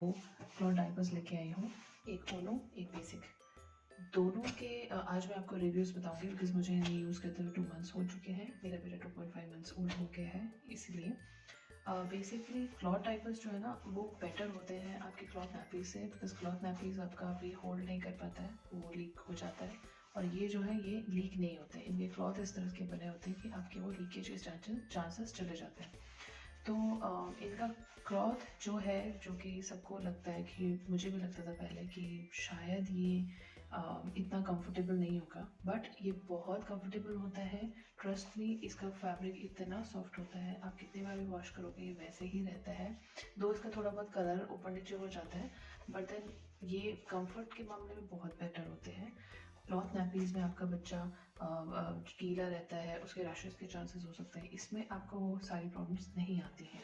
वो cloth diapers लेके आई हूँ, एक ओनो एक बेसिक। दोनों के आज मैं आपको रिव्यूज़ बताऊंगी बिकॉज मुझे इन्हें यूज़ करते हुए 2 मंथ्स हो चुके हैं। मेरा बेटा 2.5 मंथ्स ओल्ड हो गया है, इसलिए बेसिकली क्लॉथ डायपर्स जो है ना वो बेटर होते हैं आपके क्लॉथ नैपीज से, बिकॉज क्लॉथ नैपीज आपका भी होल्ड नहीं कर पाता है, वो लीक हो जाता है। और ये जो है ये लीक नहीं होते, इनके क्लॉथ इस तरह के बने होते हैं कि आपके वो लीकेज के चांसेस चले जाते हैं। तो इनका क्लॉथ जो है, जो कि सबको लगता है कि मुझे भी लगता था पहले कि शायद ये इतना कंफर्टेबल नहीं होगा, बट ये बहुत कंफर्टेबल होता है। ट्रस्ट मी, इसका फैब्रिक इतना सॉफ्ट होता है, आप कितनी बार भी वॉश करोगे ये वैसे ही रहता है। दो इसका थोड़ा बहुत कलर ऊपर नीचे हो जाता है, बट देन ये कंफर्ट के मामले में बहुत बेटर होते हैं। क्लॉथ नैपीज में आपका बच्चा गीला रहता है, उसके रैशेस के चांसेस हो सकते हैं, इसमें आपको वो सारी प्रॉब्लम्स नहीं आती हैं।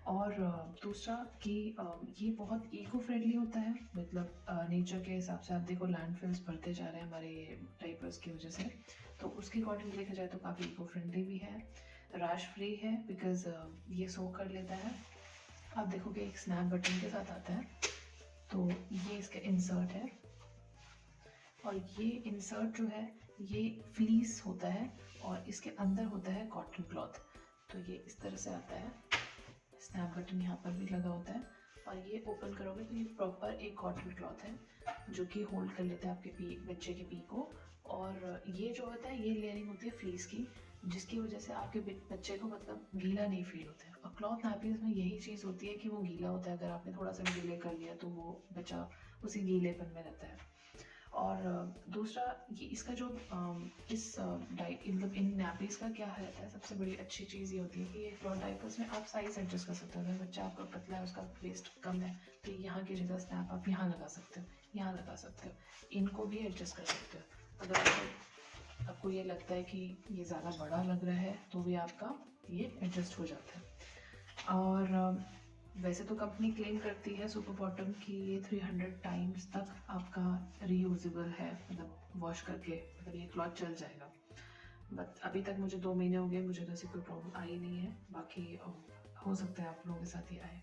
और दूसरा कि ये बहुत इको फ्रेंडली होता है, मतलब नेचर के हिसाब से आप देखो लैंडफिल्स बढ़ते जा रहे हैं हमारे ये डाइपर्स की वजह से, तो उसके अकॉर्डिंग देखा जाए तो काफ़ी इको फ्रेंडली भी है, रैश फ्री है बिकॉज ये सोक कर लेता है। आप देखोगे एक स्नैप बटन के साथ आता है, तो ये इसका इंसर्ट है, और ये इंसर्ट जो है ये फ्लीस होता है और इसके अंदर होता है कॉटन क्लॉथ। तो ये इस तरह से आता है, स्नैप बटन यहाँ पर भी लगा होता है, और ये ओपन करोगे तो ये प्रॉपर एक कॉटन क्लॉथ है जो कि होल्ड कर लेता है आपके पी बच्चे के पी को। और ये जो होता है ये लेयरिंग होती है फ्लीस की, जिसकी वजह से आपके बच्चे को मतलब गीला नहीं फील होता है। और क्लॉथ नैपीज में यही चीज़ होती है कि वो गीला होता है, अगर आपने थोड़ा सा भी गीले कर लिया तो वो बच्चा उसी गीलेपन में रहता है। और दूसरा ये इसका जो इस मतलब इन नैपीज का क्या रहता है, सबसे बड़ी अच्छी चीज़ ये होती है कि ये क्लॉथ डाइपर्स में आप साइज एडजस्ट कर सकते हो। अगर बच्चा आपका पतला है, उसका वेस्ट कम है, तो यहाँ की जगह स्नैप आप यहाँ लगा सकते हो, यहाँ लगा सकते हो, इनको भी एडजस्ट कर सकते हो। अगर आपको ये लगता है कि ये ज़्यादा बड़ा लग रहा है तो भी आपका ये एडजस्ट हो जाता है। और वैसे तो कंपनी क्लेम करती है सुपर बॉटम की ये 300 टाइम्स तक आपका रीयूजेबल है, मतलब वॉश करके मतलब ये क्लॉथ चल जाएगा। बट अभी तक मुझे 2 महीने हो गए, मुझे तो ऐसी कोई प्रॉब्लम आई नहीं है। बाकी हो सकता है आप लोगों के साथ ही आए।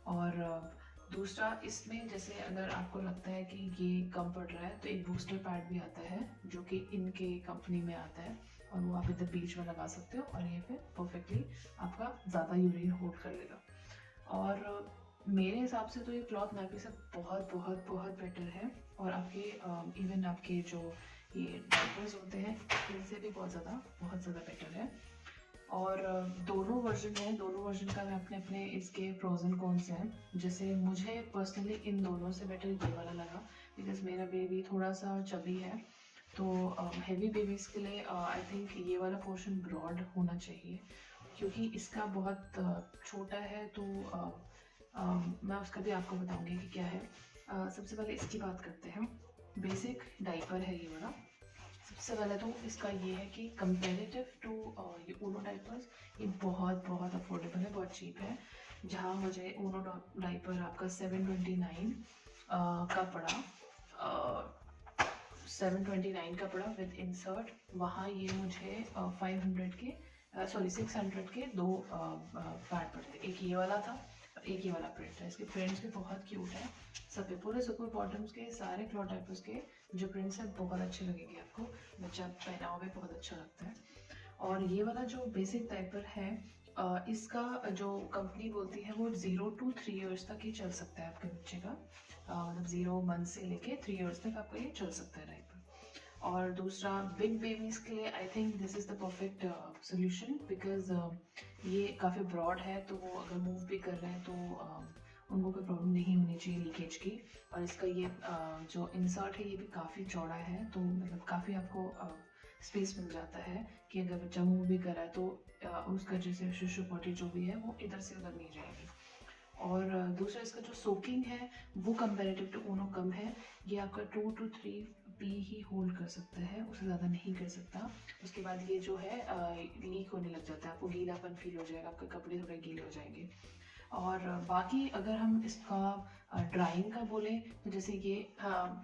और दूसरा इसमें जैसे अगर आपको लगता है कि ये कम पड़ रहा है तो एक बूस्टर पैड भी आता है जो कि इनके कंपनी में आता है, और वो आप इधर बीच में लगा सकते हो और ये फिर परफेक्टली आपका ज़्यादा यूरिन होल्ड कर लेगा। और मेरे हिसाब से तो ये क्लॉथ नैपी से बहुत बहुत बहुत बेटर है, और आपके इवन आपके जो ये डाइपर्स होते हैं इनसे भी बहुत ज़्यादा बेटर है। और दोनों वर्जन है, दोनों वर्जन का मैं अपने अपने इसके प्रोज एंड कॉन्स हैं। जैसे मुझे पर्सनली इन दोनों से बेटर ये वाला लगा बिकॉज मेरा बेबी थोड़ा सा चबी है, तो हैवी बेबीज़ के लिए आई थिंक ये वाला पोर्शन ब्रॉड होना चाहिए, क्योंकि इसका बहुत छोटा है। तो मैं उसका भी आपको बताऊंगी कि क्या है। सबसे पहले इसकी बात करते हैं। बेसिक डाइपर है ये वाला। सबसे पहले तो इसका ये है कि कंपेरेटिव टू ये ऊनो डाइपर्स ये बहुत बहुत अफोर्डेबल है, बहुत चीप है। जहाँ मुझे ऊनो डाइपर आपका 729 का पड़ा, 729 का पड़ा विद इंसर्ट, वहाँ ये मुझे 500 के सॉरी 600 के दो पैड पड़ते। एक ये वाला था और एक ये वाला प्रिंट है। इसके प्रिंट्स भी बहुत क्यूट है, सभी पूरे सुपर बॉटम्स के सारे क्लॉथ टाइपर्स के जो प्रिंट्स हैं बहुत अच्छे लगेंगे आपको, बच्चा पहनावा भी बहुत अच्छा लगता है। और ये वाला जो बेसिक डायपर है इसका जो कंपनी बोलती है वो 0 to 3 ईयर्स तक ही चल सकता है आपके बच्चे का, मतलब 0 मंथ से लेके 3 ईयर्स तक आपका ये चल सकता है डायपर। और दूसरा बिग बेबीज के लिए I think this is the perfect solution, because ये काफ़ी ब्रॉड है, तो वो अगर मूव भी कर रहे हैं तो उनको कोई प्रॉब्लम नहीं होनी चाहिए लीकेज की। और इसका ये जो इंसर्ट है ये भी काफ़ी चौड़ा है, तो मतलब काफ़ी आपको स्पेस मिल जाता है कि अगर बच्चा मूव भी कर रहा है तो उसका जैसे शिशु पॉटी जो भी है वो इधर से उधर नहीं जाएगी। और दूसरा इसका जो सोकिंग है वो कंपेरेटिव टू ओनो कम है। ये आपका 2 to 3 पी ही होल्ड कर सकता है, उससे ज़्यादा नहीं कर सकता। उसके बाद ये जो है लीक होने लग जाता है, आपको गीलापन फील हो जाएगा, आपके कपड़े थोड़े गीले हो जाएंगे। और बाकी अगर हम इसका ड्राइंग का बोलें तो जैसे ये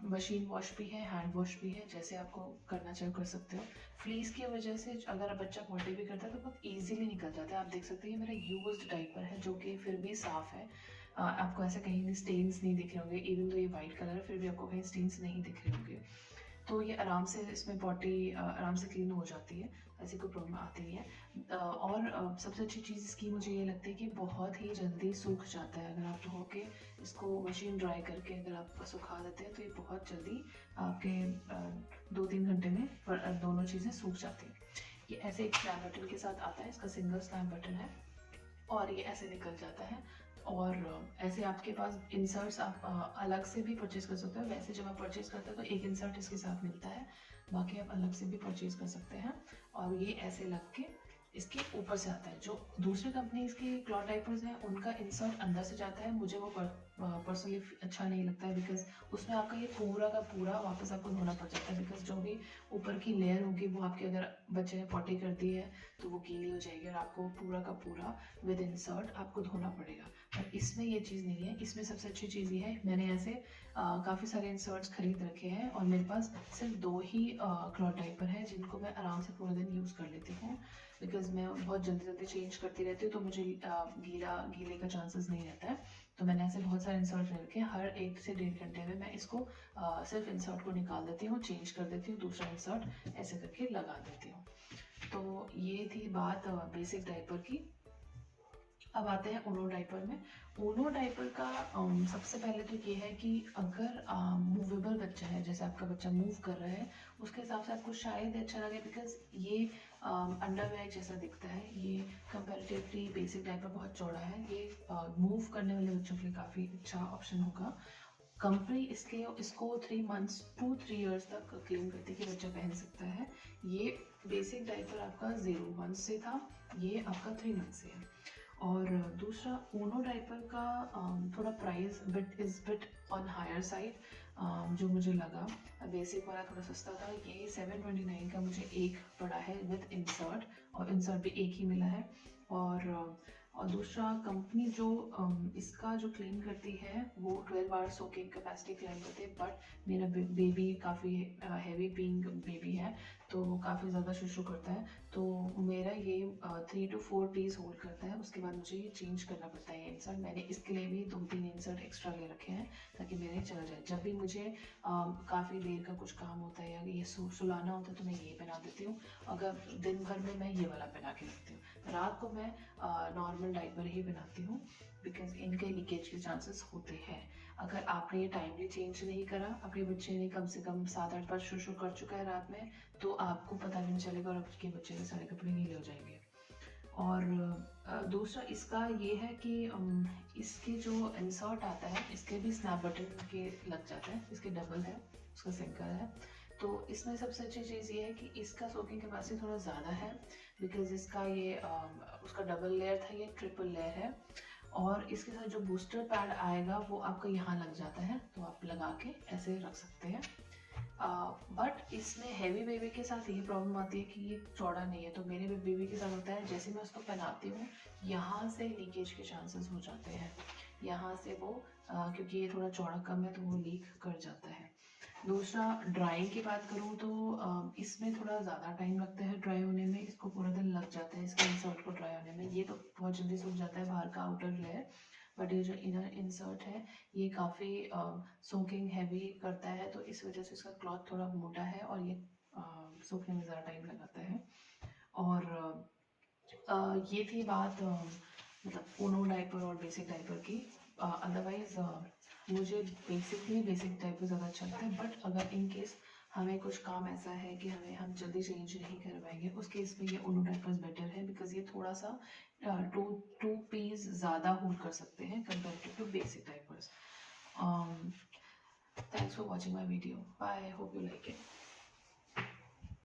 मशीन वॉश भी है, हैंड वॉश भी है, जैसे आपको करना चाहे कर सकते हो। फ्लीस की वजह से अगर बच्चा पॉटी भी करता है तो बहुत इजीली निकल जाता है। आप देख सकते हैं ये मेरा यूज्ड डाइपर है जो कि फिर भी साफ़ है, आपको ऐसे कहीं भी स्टेन्स नहीं दिख रहे होंगे, इवन तो ये वाइट कलर है फिर भी आपको कहीं स्टेन्स नहीं दिख रहे होंगे। तो ये आराम से इसमें पॉटी आराम से क्लीन हो जाती है, ऐसी कोई प्रॉब्लम आती नहीं है। और सबसे अच्छी चीज़ इसकी मुझे ये लगती है कि बहुत ही जल्दी सूख जाता है। अगर आप धो के इसको मशीन ड्राई करके अगर आप सुखा देते हैं तो ये बहुत जल्दी आपके 2-3 घंटे में दोनों चीज़ें सूख जाती हैं। ये ऐसे एक स्नैप बटन के साथ आता है, इसका सिंगल स्नैप बटन है और ये ऐसे निकल जाता है। और ऐसे आपके पास इंसर्ट्स आप अलग से भी परचेज कर सकते हो। वैसे जब आप परचेज करते हो तो एक इंसर्ट इसके साथ मिलता है, बाकी आप अलग से भी परचेज कर सकते हैं। और ये ऐसे लग के इसके ऊपर से आता है। जो दूसरे कंपनीज के क्लॉथ डाइपर्स हैं उनका इंसर्ट अंदर से जाता है, मुझे वो पर्सनली अच्छा नहीं लगता है, बिकॉज उसमें आपका ये पूरा का पूरा वापस आपको धोना पड़ जाता है। बिकॉज जो भी ऊपर की लेयर होगी वो आपके, अगर बच्चे ने पॉटी कर दी है तो वो गीली हो जाएगी और आपको पूरा का पूरा विद इंसर्ट आपको धोना पड़ेगा। पर इसमें ये चीज़ नहीं है। इसमें सबसे अच्छी चीज़ ये है, मैंने ऐसे काफ़ी सारे इंसर्ट्स खरीद रखे हैं और मेरे पास सिर्फ 2 ही क्लॉथ डाइपर हैं जिनको मैं आराम से पूरे दिन यूज़ कर लेती हूँ। बिकॉज मैं बहुत जल्दी जल्दी चेंज करती रहती हूँ तो मुझे गीले का चांसेस नहीं रहता है। तो मैंने ऐसे बहुत सारे इंसर्ट ले रखे हैं। हर 1 से 1.5 घंटे में मैं इसको सिर्फ इंसर्ट को निकाल देती हूँ, चेंज कर देती हूँ, दूसरा इंसर्ट ऐसे करके लगा देती हूँ। तो ये थी बात बेसिक डाइपर की। अब आते हैं ऊनो डाइपर में। ऊनो डाइपर का सबसे पहले तो ये है कि अगर मूवेबल बच्चा है, जैसे आपका बच्चा मूव कर रहा है, उसके हिसाब से आपको शायद अच्छा लगे, बिकॉज ये अंडरवेयर जैसा दिखता है। ये कंपैरेटिवली बेसिक डाइपर बहुत चौड़ा है, ये मूव करने वाले बच्चों के लिए काफ़ी अच्छा ऑप्शन होगा। कंपनी इसको 3 मंथ्स टू 3 इयर्स तक क्लेम करती है कि बच्चा पहन सकता है। ये बेसिक डाइपर आपका 0 मंथ से था, ये आपका 3 मंथ से है। और दूसरा ऊनो डाइपर का थोड़ा price bit on higher side जो मुझे लगा। बेसिक वाला थोड़ा सस्ता था, ये 729 का मुझे एक पड़ा है विद इंसर्ट, और इंसर्ट भी एक ही मिला है। और दूसरा कंपनी जो इसका जो क्लेम करती है वो 12 आवर सोकिंग कैपेसिटी क्लेम करती है। बट मेरा बेबी काफ़ी हैवी बीइंग बेबी है तो वो काफ़ी ज़्यादा शुशु करता है, तो मेरा ये 3 to 4 डेज होल्ड करता है। उसके बाद मुझे ये चेंज करना पड़ता है ये इंसर्ट। मैंने इसके लिए भी 2-3 इंसर्ट एक्स्ट्रा ले रखे हैं ताकि मेरे चल जाए। जब भी मुझे काफ़ी देर का कुछ काम होता है या ये सुलाना होता है तो मैं ये पहना देती हूँ। अगर दिन भर में मैं ये वाला पहना के रखती हूँ। रात को मैं नॉर्मल डाइपर ही पहनाती हूँ, बिकॉज इनके लीकेज के चांसेस होते हैं। अगर आपने ये टाइमली चेंज नहीं करा, अपने बच्चे ने कम से कम 7-8 बार शुशु कर चुका है रात में, तो आपको पता भी नहीं चलेगा और आपके बच्चे के सारे कपड़े गीले हो जाएंगे। और दूसरा इसका ये है कि इसके जो इंसर्ट आता है इसके भी स्नैप बटन के लग जाते हैं, इसके डबल है, उसका सिंगल है। तो इसमें सबसे अच्छी चीज़ ये है कि इसका सोकिंग कैपेसिटी थोड़ा ज़्यादा है, बिकॉज इसका ये उसका डबल लेयर था, ये ट्रिपल लेयर है। और इसके साथ जो बूस्टर पैड आएगा वो आपका यहाँ लग जाता है, तो आप लगा के ऐसे रख सकते हैं। बट इसमें हैवी बेबी के साथ ये प्रॉब्लम आती है कि ये चौड़ा नहीं है। तो मेरे बेबी के साथ होता है, जैसे मैं उसको पहनाती हूँ यहाँ से लीकेज के चांसेस हो जाते हैं, यहाँ से वो क्योंकि ये थोड़ा चौड़ा कम है तो वो लीक कर जाता है। दूसरा ड्राइंग की बात करूँ तो इसमें थोड़ा ज़्यादा टाइम लगता है ड्राई होने में, इसको पूरा दिन लग जाता है इसके इंसर्ट को ड्राई होने में। ये तो बहुत जल्दी सूख जाता है बाहर का आउटर लेयर, बट ये जो इनर इंसर्ट है ये काफ़ी सोकिंग हैवी करता है, तो इस वजह से इसका क्लॉथ थोड़ा मोटा है और ये सूखने में ज़्यादा टाइम लगाता है। और ये थी बात मतलब ऊनो डाइपर और बेसिक डाइपर की। अदरवाइज मुझे बेसिक डाइपर ज़्यादा अच्छा लगता है। बट अगर इन केस हमें कुछ काम ऐसा है कि हम जल्दी चेंज नहीं कर पाएंगे, उस केस में ये ऊनो डाइपर्स बेटर है, बिकॉज ये थोड़ा सा टू पीस ज़्यादा होल्ड कर सकते हैं comparative to basic diapers. Thanks for watching my video, bye, hope you like it.